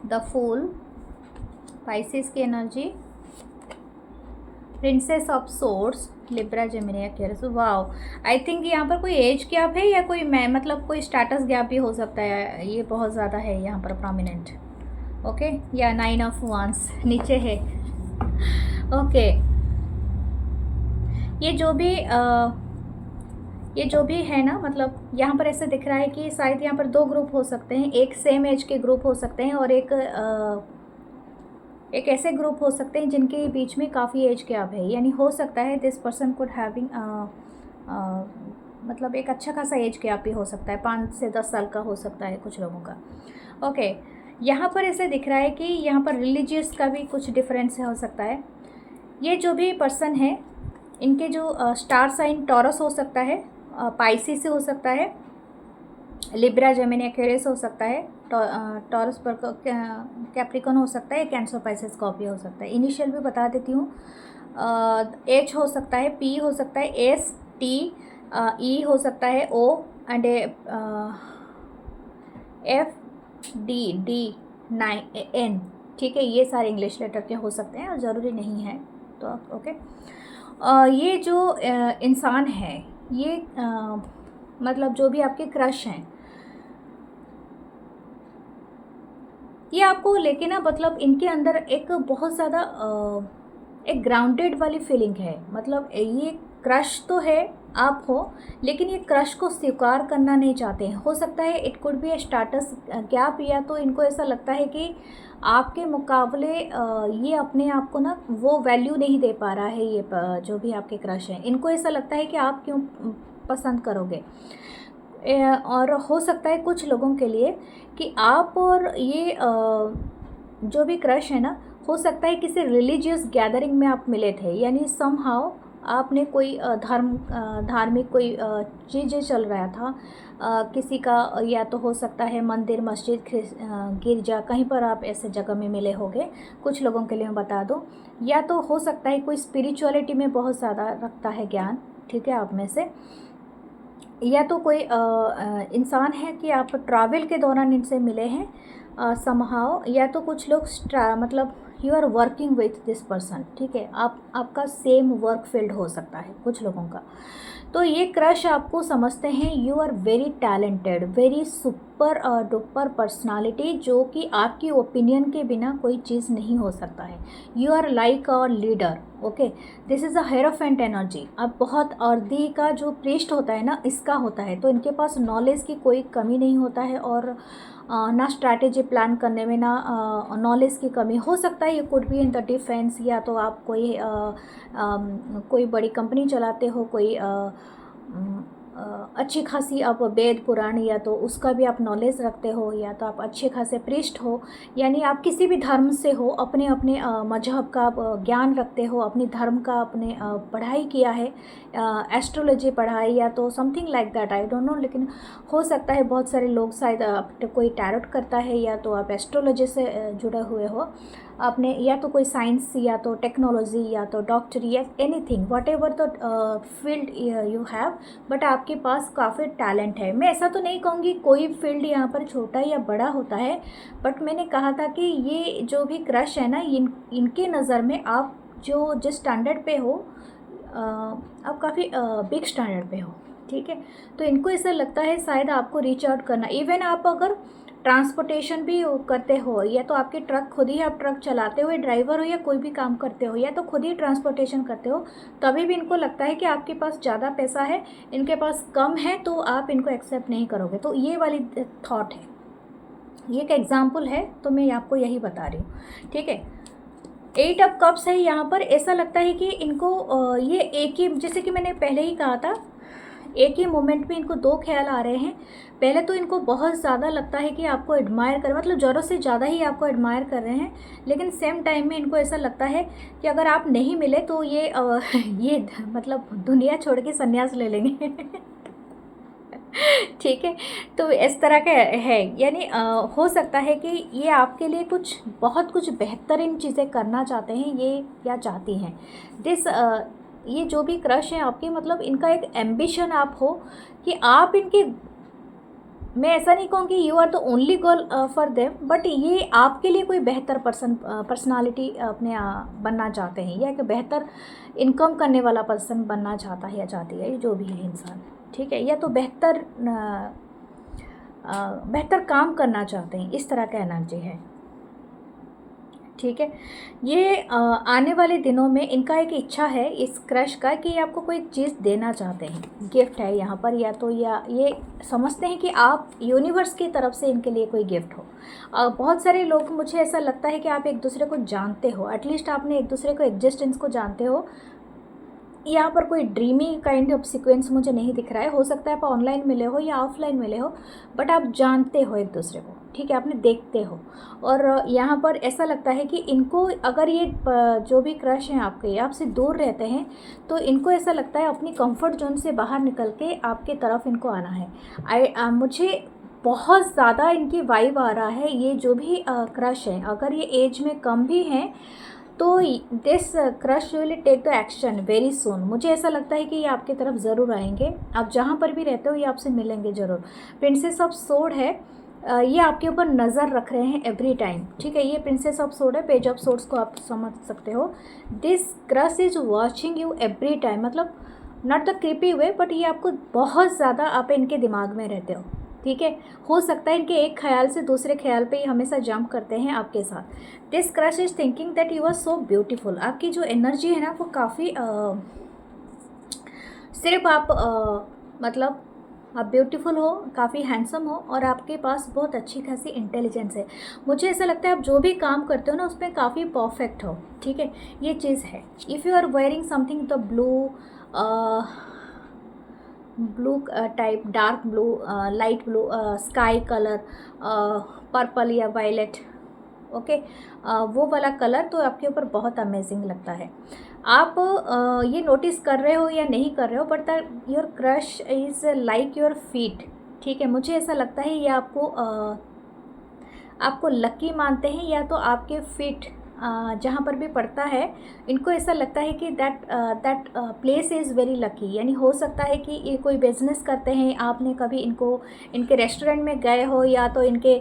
The fool, Pisces की energy. Princess of swords, Libra, Gemini, Aquarius. Wow, I think यहाँ पर कोई एज गैप है, या कोई मतलब कोई स्टेटस गैप भी हो सकता है, ये बहुत ज़्यादा है यहाँ पर प्रोमिनेंट। ओके, या 9 ऑफ वांस नीचे है। ओके, ये जो भी ये जो भी है ना, मतलब यहाँ पर ऐसे दिख रहा है कि शायद यहाँ पर दो ग्रुप हो सकते हैं, एक सेम एज के ग्रुप हो सकते हैं और एक ऐसे ग्रुप हो सकते हैं जिनके बीच में काफ़ी एज गैप है। यानी हो सकता है दिस पर्सन कुड हैविंग मतलब एक अच्छा खासा एज गैप भी हो सकता है, 5 से 10 साल का हो सकता है कुछ लोगों का। ओके, यहाँ पर ऐसे दिख रहा है कि यहाँ पर रिलीजियस का भी कुछ डिफरेंस हो सकता है। ये जो भी पर्सन है, इनके जो स्टार साइन टॉरस हो सकता है, पाइसी से हो सकता है, लिब्रा जेमिनी एक्वेरियस हो सकता है, टॉरस पर कैप्रिकॉन हो सकता है, कैंसर पाइसेस स्कॉर्पियो हो सकता है। इनिशियल भी बता देती हूँ, एच हो सकता है, पी हो सकता है, एस, टी, ई हो सकता है, O and F, D, D, 9, N. ठीक है, ये सारे इंग्लिश लेटर के हो सकते हैं और ज़रूरी नहीं है तो ओके। ये जो इंसान है, ये मतलब जो भी आपके क्रश हैं, ये आपको लेके ना, मतलब इनके अंदर एक बहुत ज़्यादा एक ग्राउंडेड वाली फीलिंग है। मतलब ये क्रश तो है, आप हो, लेकिन ये क्रश को स्वीकार करना नहीं चाहते हैं। हो सकता है it could be status gap, या तो इनको ऐसा लगता है कि आपके मुकाबले ये अपने आप को ना वो वैल्यू नहीं दे पा रहा है। ये जो भी आपके क्रश हैं, इनको ऐसा लगता है कि आप क्यों पसंद करोगे। और हो सकता है कुछ लोगों के लिए कि आप और ये जो भी क्रश है ना, हो सकता है किसी रिलीजियस गैदरिंग में आप मिले थे। यानी समहाउ आपने कोई धार्मिक कोई चीज़ें चल रहा था, किसी का, या तो हो सकता है मंदिर, मस्जिद, गिरजा, कहीं पर आप ऐसे जगह में मिले होंगे। कुछ लोगों के लिए मैं बता दूं, या तो हो सकता है कोई स्पिरिचुअलिटी में बहुत ज़्यादा रखता है ज्ञान, ठीक है, आप में से, या तो कोई इंसान है कि आप ट्रैवल के दौरान इनसे मिले हैं समहाउ, या तो कुछ लोग मतलब you are working with this person. ठीक है, आपका सेम वर्क फील्ड हो सकता है कुछ लोगों का। तो ये क्रश आपको समझते हैं, you are very talented, very super duper personality, जो कि आपकी ओपिनियन के बिना कोई चीज़ नहीं हो सकता है। You are like a leader. Okay, this is a hierophant energy. अब बहुत अर्दी का जो प्रीस्ट होता है ना, इसका होता है, तो इनके पास नॉलेज की कोई कमी नहीं होता है, और ना स्ट्रैटेजी प्लान करने में ना नॉलेज की कमी हो सकता है। ये could be in the defence, या तो आप कोई बड़ी कंपनी चलाते हो, कोई अच्छी खासी आप वेद पुराण, या तो उसका भी आप नॉलेज रखते हो, या तो आप अच्छे खासे प्रीस्ट हो, यानी आप किसी भी धर्म से हो, अपने अपने मजहब का आप ज्ञान रखते हो, अपने धर्म का आपने पढ़ाई किया है, एस्ट्रोलॉजी पढ़ाई, या तो something like that, I don't know. लेकिन हो सकता है बहुत सारे लोग शायद कोई टैरोट करता है, या तो आप एस्ट्रोलॉजी से जुड़े हुए हो आपने, या तो कोई साइंस, या तो टेक्नोलॉजी, या तो डॉक्टरी, या anything, what ever the field you have, but आपके पास काफ़ी टैलेंट है। मैं ऐसा तो नहीं कहूँगी कोई फील्ड यहाँ पर छोटा या बड़ा होता है, बट मैंने कहा था कि ये जो भी क्रश है ना, इनके नज़र में आप जो जिस स्टैंडर्ड पे हो, आप काफ़ी बिग स्टैंडर्ड पे हो। ठीक है, तो इनको ऐसा लगता है शायद आपको रीच आउट करना। इवन आप अगर ट्रांसपोर्टेशन भी करते हो, या तो आपके ट्रक खुद ही, आप ट्रक चलाते हुए ड्राइवर हो, या कोई भी काम करते हो, या तो खुद ही ट्रांसपोर्टेशन करते हो, तभी भी इनको लगता है कि आपके पास ज़्यादा पैसा है, इनके पास कम है, तो आप इनको एक्सेप्ट नहीं करोगे। तो ये वाली थॉट है, ये एक एग्जाम्पल है, तो मैं आपको यही बता रही हूँ। ठीक है, 8 ऑफ कप्स है यहाँ पर। ऐसा लगता है कि इनको ये एक ही, जैसे कि मैंने पहले ही कहा था, एक ही मोमेंट में इनको दो ख्याल आ रहे हैं। पहले तो इनको बहुत ज़्यादा लगता है कि आपको एडमायर कर, मतलब ज़रूरत से ज़्यादा ही आपको एडमायर कर रहे हैं, लेकिन सेम टाइम में इनको ऐसा लगता है कि अगर आप नहीं मिले तो ये मतलब दुनिया छोड़ के संन्यास ले लेंगे। ठीक है, तो इस तरह का है। यानी हो सकता है कि ये आपके लिए बहुत कुछ बेहतरीन चीज़ें करना चाहते हैं, ये या चाहती हैं। ये जो भी क्रश है आपके, मतलब इनका एक एम्बिशन आप हो कि आप इनके, मैं ऐसा नहीं कहूँगी you are the only girl for them, but ये आपके लिए कोई बेहतर पर्सनालिटी अपने बनना चाहते हैं, या एक बेहतर इनकम करने वाला पर्सन बनना चाहता है या चाहती है, जो भी है इंसान। ठीक है, या तो बेहतर काम करना चाहते हैं, इस तरह का एनर्जी है। ठीक है। ये आने वाले दिनों में इनका एक इच्छा है इस क्रश का कि आपको कोई चीज़ देना चाहते हैं, गिफ्ट है यहाँ पर, या तो या ये समझते हैं कि आप यूनिवर्स की तरफ से इनके लिए कोई गिफ्ट हो। बहुत सारे लोग, मुझे ऐसा लगता है कि आप एक दूसरे को जानते हो, एटलीस्ट आपने एक दूसरे को एग्जिस्टेंस को जानते हो। यहाँ पर कोई ड्रीमी काइंड ऑफ सीक्वेंस मुझे नहीं दिख रहा है, हो सकता है आप ऑनलाइन मिले हो या ऑफलाइन मिले हो, बट आप जानते हो एक दूसरे को, ठीक है, आपने देखते हो। और यहाँ पर ऐसा लगता है कि इनको अगर ये जो भी क्रश हैं आपके आपसे दूर रहते हैं, तो इनको ऐसा लगता है अपनी कंफर्ट जोन से बाहर निकल के आपके तरफ इनको आना है। मुझे बहुत ज़्यादा इनकी वाइब आ रहा है। ये जो भी क्रश है, अगर ये एज में कम भी हैं, तो this crush will take the action very soon. मुझे ऐसा लगता है कि ये आपकी तरफ ज़रूर आएंगे, आप जहाँ पर भी रहते हो ये आपसे मिलेंगे ज़रूर। प्रिंसेस ऑफ सोर्ड है, ये आपके ऊपर नज़र रख रहे हैं एवरी टाइम, ठीक है। ये प्रिंसेस ऑफ सोर्ड है, पेज ऑफ सोर्ड्स को आप समझ सकते हो। This crush is watching you every time, मतलब not the creepy way, but ये आपको बहुत ज़्यादा, आप इनके दिमाग में रहते हो, ठीक है। हो सकता है इनके एक ख्याल से दूसरे ख्याल पे ही हमेशा जंप करते हैं आपके साथ। This crush is thinking that you are so beautiful. आपकी जो एनर्जी है ना वो काफ़ी सिर्फ आप मतलब आप ब्यूटीफुल हो, काफ़ी हैंडसम हो, और आपके पास बहुत अच्छी खासी इंटेलिजेंस है। मुझे ऐसा लगता है आप जो भी काम करते हो ना उसमें काफ़ी परफेक्ट हो, ठीक है, ये चीज़ है। If you are wearing something the blue type, dark blue, light blue, sky colour, purple या वायलेट, ओके, वो वाला कलर तो आपके ऊपर बहुत अमेजिंग लगता है। आप ये नोटिस कर रहे हो या नहीं कर रहे हो, but your crush is like your feet, ठीक है। मुझे ऐसा लगता है ये आपको लकी मानते हैं, या तो आपके फीट जहाँ पर भी पड़ता है, इनको ऐसा लगता है कि that place is very lucky. यानी हो सकता है कि ये कोई बिज़नेस करते हैं, आपने कभी इनके रेस्टोरेंट में गए हो, या तो इनके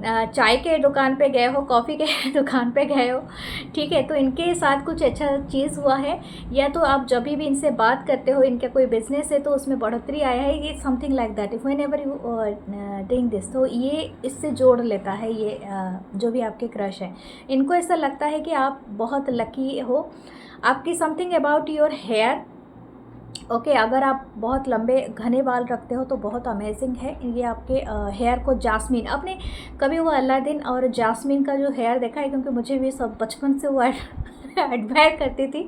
चाय के दुकान पे गए हो, कॉफ़ी के दुकान पे गए हो, ठीक है, तो इनके साथ कुछ अच्छा चीज़ हुआ है, या तो आप जब भी इनसे बात करते हो, इनका कोई बिज़नेस है तो उसमें बढ़ोतरी आया है, ये something like that. If when ever you doing this, तो ये इससे जोड़ लेता है ये जो भी आपके क्रश है। इनको ऐसा लगता है कि आप बहुत लकी हो। आपकी something about your hair, okay, अगर आप बहुत लंबे घने बाल रखते हो तो बहुत अमेजिंग है। ये आपके हेयर को जास्मीन, आपने कभी वो अलादीन और जास्मीन का जो हेयर देखा है, क्योंकि मुझे भी सब बचपन से वो एडमायर करती थी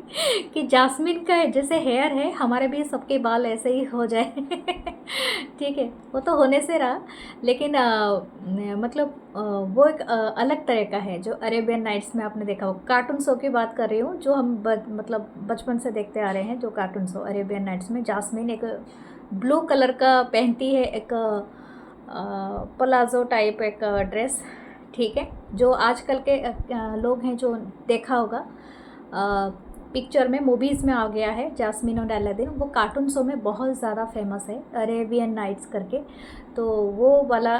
कि जास्मीन का जैसे हेयर है, हमारे भी सबके बाल ऐसे ही हो जाए ठीक है, वो तो होने से रहा, लेकिन मतलब वो एक अलग तरह का है जो अरेबियन नाइट्स में आपने देखा हो। कार्टून शो की बात कर रही हूँ, जो हम मतलब बचपन से देखते आ रहे हैं, जो कार्टून शो अरेबियन नाइट्स में जास्मीन एक ब्लू कलर का पहनती है, एक प्लाजो टाइप एक ड्रेस, ठीक है, जो आजकल के लोग हैं जो देखा होगा पिक्चर में, मूवीज़ में आ गया है जास्मीन और अलादीन। वो कार्टून शो में बहुत ज़्यादा फेमस है, अरेबियन नाइट्स करके, तो वो वाला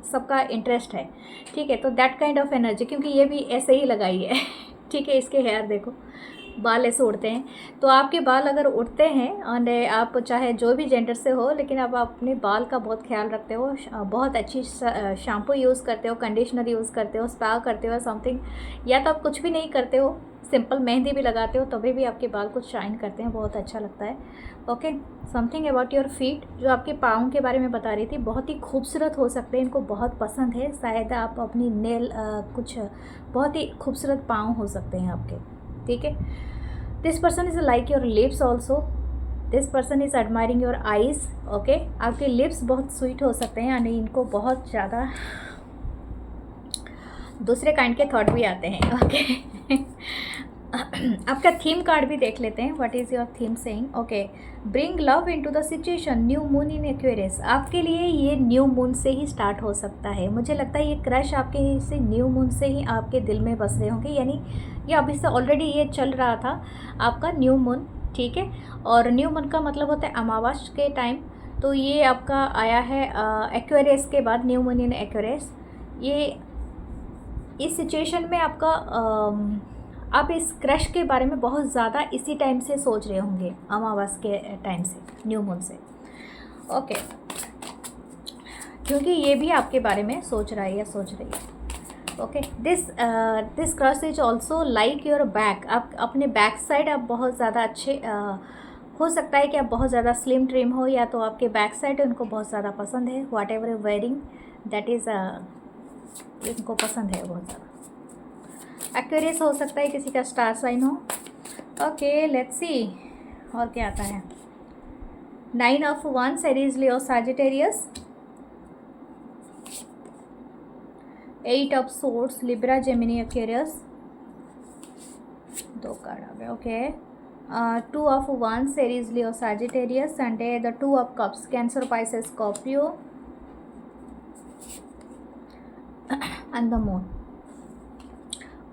सबका इंटरेस्ट है, ठीक है। तो दैट काइंड ऑफ एनर्जी, क्योंकि ये भी ऐसे ही लगाई है ठीक है, इसके हेयर देखो, बाल ऐसे उड़ते हैं। तो आपके बाल अगर उड़ते हैं, और आप चाहे जो भी जेंडर से हो, लेकिन आप अपने बाल का बहुत ख्याल रखते हो, बहुत अच्छी शैम्पू यूज़ करते हो, कंडीशनर यूज़ करते हो, स्पा करते हो समथिंग, या तो आप कुछ भी नहीं करते हो, सिंपल मेहंदी भी लगाते हो, तभी भी आपके बाल कुछ शाइन करते हैं, बहुत अच्छा लगता है। Okay, something about your feet, जो आपके पाँव के बारे में बता रही थी, बहुत ही खूबसूरत हो सकते हैं, इनको बहुत पसंद है, शायद आप अपनी नेल कुछ बहुत ही खूबसूरत पाँव हो सकते हैं आपके, ठीक है। This person is like your lips also, this person is admiring your eyes, okay. आपके लिप्स बहुत स्वीट हो सकते हैं, यानी इनको बहुत ज़्यादा दूसरे काइंड के थॉट भी आते हैं, ओके आपका थीम कार्ड भी देख लेते हैं, what is your theme saying, okay. Bring love into the situation, new moon in Aquarius, आपके लिए ये न्यू मून से ही स्टार्ट हो सकता है। मुझे लगता है ये क्रश आपके से न्यू मून से ही आपके दिल में बस रहे होंगे, यानी ये अभी से ऑलरेडी ये चल रहा था आपका न्यू मून, ठीक है। और न्यू मून का मतलब होता है अमावस के टाइम, तो ये आपका आया है एक्वेरियस के बाद, न्यू मून इन एक्वेरियस। ये इस सिचुएशन में आपका आप इस क्रश के बारे में बहुत ज़्यादा इसी टाइम से सोच रहे होंगे, अमावस के टाइम से, न्यू मून से, ओके, क्योंकि ये भी आपके बारे में सोच रहा है या सोच रही है। Okay, this crush is also like your back. आप अपने बैक साइड आप बहुत ज़्यादा अच्छे हो सकता है कि आप बहुत ज़्यादा स्लिम ट्रिम हो, या तो आपके बैक साइड उनको बहुत ज़्यादा पसंद है। Whatever you wearing that is इनको पसंद है बहुत ज़्यादा। एक्वेरियस हो सकता है, किसी का स्टार साइन हो। ओके लेट्स सी और क्या आता है। 9 of wands, Aries, Leo, Sagittarius. 8 of swords, Libra, Gemini, Aquarius. 2 card आ गए। Okay, 2 of wands, Aries, Leo, Sagittarius. And the 2 of cups, Cancer, Pisces, Scorpio and the moon.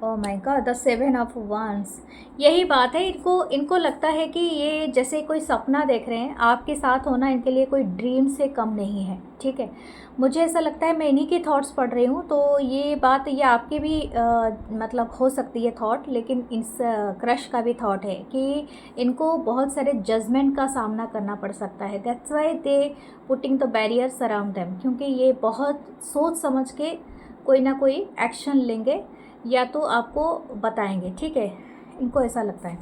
Oh my God, the 7 of wands। यही बात है, इनको लगता है कि ये जैसे कोई सपना देख रहे हैं, आपके साथ होना इनके लिए कोई ड्रीम से कम नहीं है। ठीक है, मुझे ऐसा लगता है, मैं इन्हीं के थॉट्स पढ़ रही हूँ, तो ये बात ये आपके भी मतलब हो सकती है थॉट, लेकिन इस क्रश का भी थॉट है कि इनको बहुत सारे जजमेंट का सामना करना पड़ सकता है। That's why they putting the barriers around them, क्योंकि ये बहुत सोच समझ के कोई ना कोई एक्शन लेंगे या तो आपको बताएंगे। ठीक है, इनको ऐसा लगता है।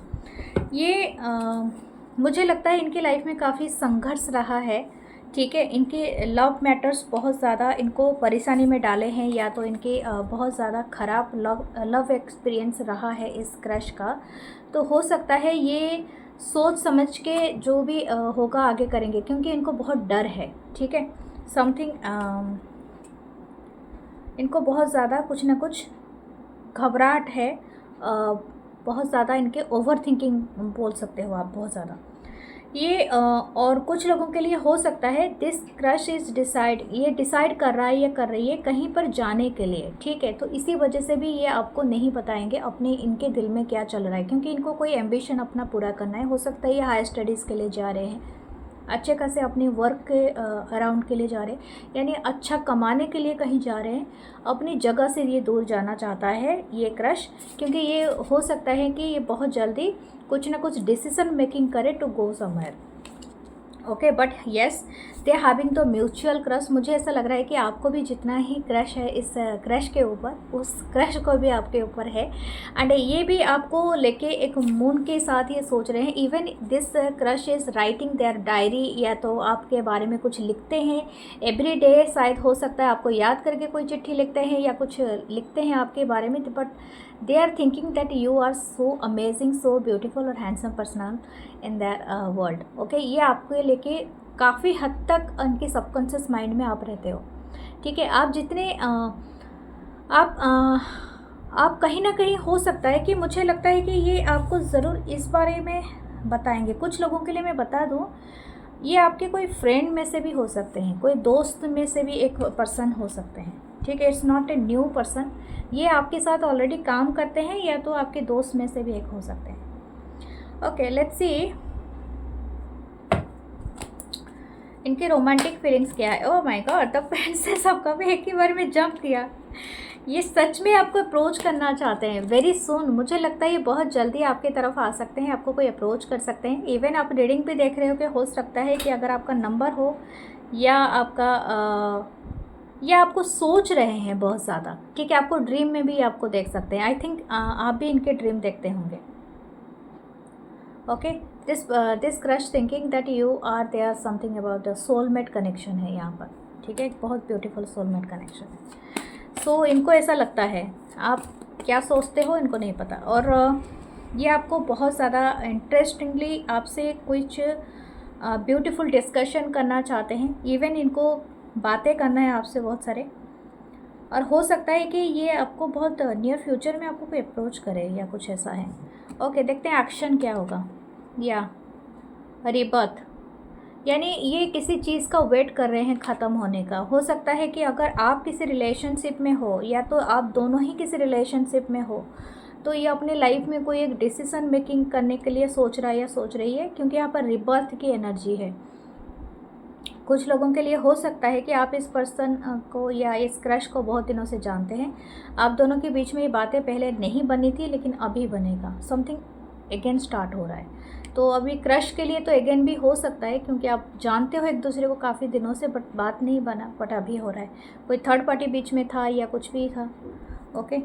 ये मुझे लगता है इनकी लाइफ में काफ़ी संघर्ष रहा है। ठीक है, इनके लव मैटर्स बहुत ज़्यादा इनको परेशानी में डाले हैं, या तो इनके बहुत ज़्यादा ख़राब लव एक्सपीरियंस रहा है इस क्रश का। तो हो सकता है ये सोच समझ के जो भी होगा आगे करेंगे, क्योंकि इनको बहुत डर है। ठीक है, समथिंग इनको बहुत ज़्यादा कुछ ना कुछ घबराहट है, बहुत ज़्यादा इनके ओवर थिंकिंग बोल सकते हो आप, बहुत ज़्यादा ये। और कुछ लोगों के लिए हो सकता है दिस क्रश इज़ ये डिसाइड कर रहा है या कर रही है कहीं पर जाने के लिए। ठीक है, तो इसी वजह से भी ये आपको नहीं बताएंगे अपने इनके दिल में क्या चल रहा है, क्योंकि इनको कोई एम्बिशन अपना पूरा करना है। हो सकता है ये हायर स्टडीज़ के लिए जा रहे हैं, अच्छे खासे अपनी वर्क के अराउंड के लिए जा रहे हैं, यानी अच्छा कमाने के लिए कहीं जा रहे हैं। अपनी जगह से ये दूर जाना चाहता है ये क्रश, क्योंकि ये हो सकता है कि ये बहुत जल्दी कुछ ना कुछ डिसीजन मेकिंग करे to go somewhere. Okay, but yes they having the mutual crush. मुझे ऐसा लग रहा है कि आपको भी जितना ही क्रश है इस क्रश के ऊपर, उस क्रश को भी आपके ऊपर है। एंड ये भी आपको लेके एक मून के साथ ये सोच रहे हैं। Even this crush is writing their diary, या तो आपके बारे में कुछ लिखते हैं एवरी डे। शायद हो सकता है आपको याद करके कोई चिट्ठी लिखते हैं या कुछ लिखते हैं आपके बारे में, but they are thinking that you are so amazing, so beautiful और handsome person in their world. Okay, ये आपको लेके काफ़ी हद तक उनके सबकॉन्शियस माइंड में आप रहते हो। ठीक है, आप जितने आप कहीं ना कहीं हो सकता है कि मुझे लगता है कि ये आपको ज़रूर इस बारे में बताएंगे। कुछ लोगों के लिए मैं बता दूं, ये आपके कोई फ्रेंड में से भी हो सकते हैं, कोई दोस्त में से भी एक पर्सन हो सकते हैं। ठीक है, it's not a new person, ये आपके साथ ऑलरेडी काम करते हैं, या तो आपके दोस्त में से भी एक हो सकते हैं। ओके लेट्स सी इनके रोमांटिक फीलिंग्स क्या है। ओह माय गॉड, द प्रिंसेस आपका भी एक ही बार में जंप किया। ये सच में आपको अप्रोच करना चाहते हैं वेरी सून। मुझे लगता है ये बहुत जल्दी आपकी तरफ आ सकते हैं, आपको कोई अप्रोच कर सकते हैं। इवन आप रीडिंग पे देख रहे हो कि हो सकता है कि अगर आपका नंबर हो या आपको सोच रहे हैं बहुत ज़्यादा। ठीक है, आपको ड्रीम में भी आपको देख सकते हैं। आई थिंक आप भी इनके ड्रीम देखते होंगे। Okay, this crush thinking that you are there something about the soulmate connection है यहाँ पर। ठीक है, एक बहुत ब्यूटीफुल सोलमेट कनेक्शन है। सो इनको ऐसा लगता है, आप क्या सोचते हो इनको नहीं पता, और ये आपको बहुत ज़्यादा इंटरेस्टिंगली आपसे कुछ ब्यूटीफुल डिस्कशन करना चाहते हैं। इवन इनको बातें करना है आपसे बहुत सारे, और हो सकता है कि ये आपको बहुत नियर फ्यूचर में आपको कोई अप्रोच करे या कुछ ऐसा है। ओके, देखते हैं एक्शन क्या होगा। या रिबर्थ, यानी ये किसी चीज़ का वेट कर रहे हैं ख़त्म होने का। हो सकता है कि अगर आप किसी रिलेशनशिप में हो, या तो आप दोनों ही किसी रिलेशनशिप में हो, तो ये अपने लाइफ में कोई एक डिसीज़न मेकिंग करने के लिए सोच रहा है या सोच रही है, क्योंकि यहाँ पर रिबर्थ की एनर्जी है। कुछ लोगों के लिए हो सकता है कि आप इस पर्सन को या इस क्रश को बहुत दिनों से जानते हैं। आप दोनों के बीच में ये बातें पहले नहीं बनी थी, लेकिन अभी बनेगा। समथिंग अगेन स्टार्ट हो रहा है। तो अभी क्रश के लिए तो अगेन भी हो सकता है, क्योंकि आप जानते हो एक दूसरे को काफ़ी दिनों से, बट बात नहीं बना, बट अभी हो रहा है। कोई थर्ड पार्टी बीच में था या कुछ भी था। ओके,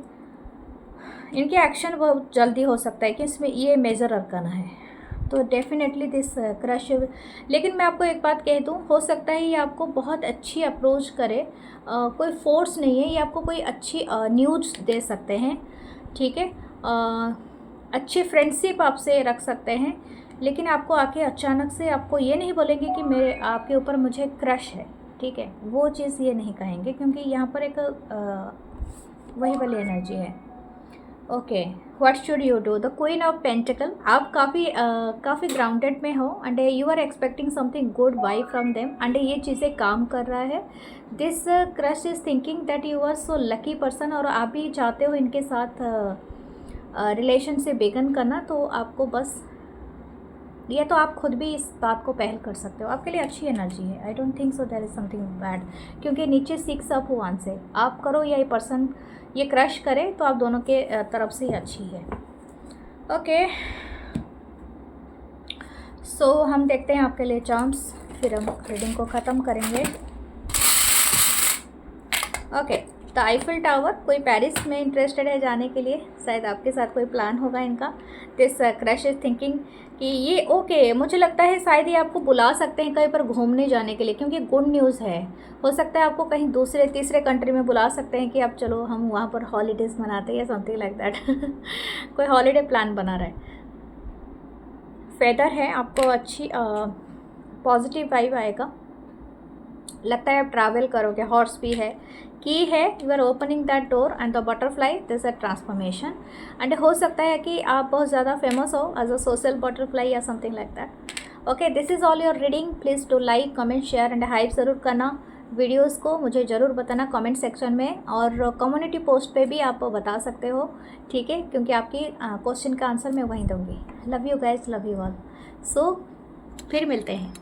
इनके एक्शन बहुत जल्दी हो सकता है कि इसमें ये मेजर अरकाना है, तो डेफिनेटली दिस क्रश। लेकिन मैं आपको एक बात कह दूँ, हो सकता है ये आपको बहुत अच्छी अप्रोच करे, कोई फोर्स नहीं है, ये आपको कोई अच्छी न्यूज़ दे सकते हैं, ठीक है, अच्छी फ्रेंडशिप आपसे रख सकते हैं, लेकिन आपको आके अचानक से आपको ये नहीं बोलेंगे कि मेरे आपके ऊपर मुझे क्रश है, ठीक है, वो चीज़ ये नहीं कहेंगे, क्योंकि यहाँ पर एक वही वाली एनर्जी है। Okay, what should you do, the queen of pentacle. आप काफ़ी ग्राउंडेड में हो and you are expecting something good by from them, and ये चीज़ें काम कर रहा है। This crush is thinking that you are so lucky person, और आप भी चाहते हो इनके साथ रिलेशन से बिगन करना, तो आपको बस ये, तो आप खुद भी इस बात को पहल कर सकते हो, आपके लिए अच्छी एनर्जी है। I don't think so there is something bad, क्योंकि नीचे 6 ऑफ वांड्स से आप करो या ये पर्सन ये क्रश करे, तो आप दोनों के तरफ से ही अच्छी है। ओके, सो हम देखते हैं आपके लिए चार्म्स, फिर हम रीडिंग को ख़त्म करेंगे। ओके, द आईफिल टावर, कोई पेरिस में इंटरेस्टेड है जाने के लिए, शायद आपके साथ कोई प्लान होगा इनका। दिस क्रश इज थिंकिंग कि ये ओके, मुझे लगता है शायद ये आपको बुला सकते हैं कहीं पर घूमने जाने के लिए, क्योंकि गुड न्यूज़ है। हो सकता है आपको कहीं दूसरे तीसरे कंट्री में बुला सकते हैं कि अब चलो हम वहाँ पर हॉलीडेज़ मनाते हैं या समथिंग लाइक दैट। कोई हॉलीडे प्लान बना रहा है। फेदर है, आपको अच्छी पॉजिटिव वाइब आएगा, लगता है आप ट्रैवल करोगे। हॉर्स भी है, की है, you are opening that door and the butterfly, this a transformation. And हो सकता है कि आप बहुत ज़्यादा फेमस हो एज अ सोशल बटरफ्लाई या something like that. Okay, this is all your reading. Please do like, comment, share and hype ज़रूर करना वीडियोस को, मुझे ज़रूर बताना कमेंट सेक्शन में, और कम्युनिटी पोस्ट पे भी आप बता सकते हो, ठीक है, क्योंकि आपकी क्वेश्चन का आंसर मैं वहीं दूँगी। Love you guys, love you all. So फिर मिलते हैं।